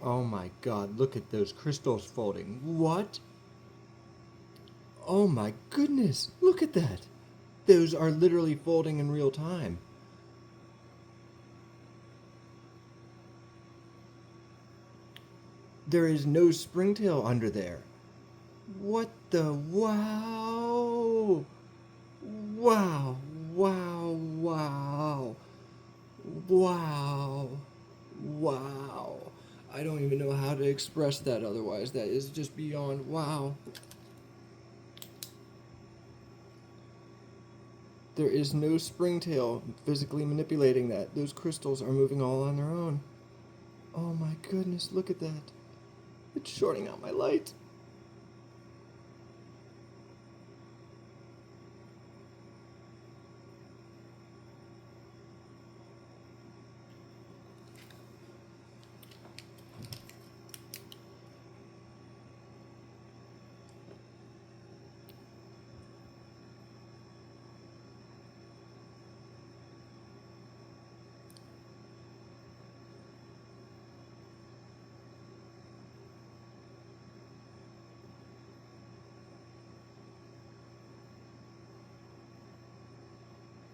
Oh my god, look at those crystals folding. What? Oh my goodness, look at that. Those are literally folding in real time. There is no springtail under there. What the? Wow! Wow! Wow! Wow! Wow! Wow! I don't even know how to express that otherwise. That is just beyond wow. There is no springtail physically manipulating that. Those crystals are moving all on their own. Oh my goodness, look at that. It's shorting out my light.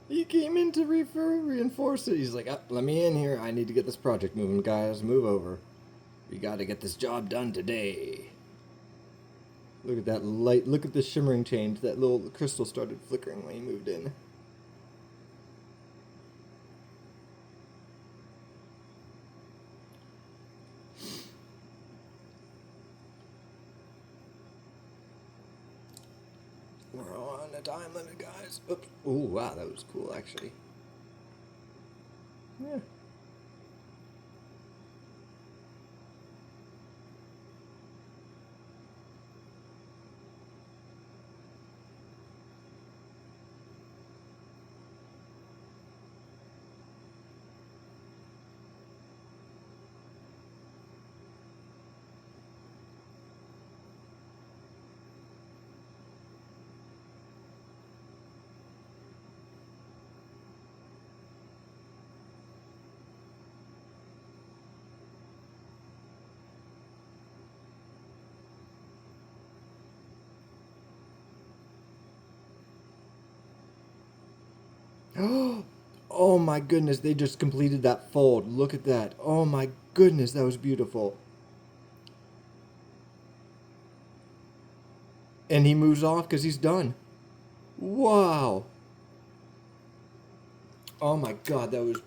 He came in to reinforce it. He's like, let me in here. I need to get this project moving, guys. Move over. We got to get this job done today. Look at that light. Look at the shimmering change. That little crystal started flickering when he moved in. We're on a time limit, guys. Oops. Oh, wow, that was cool, actually. Yeah. Oh my goodness, they just completed that fold. Look at that. Oh my goodness, that was beautiful. And he moves off because he's done. Wow. Oh my god, that was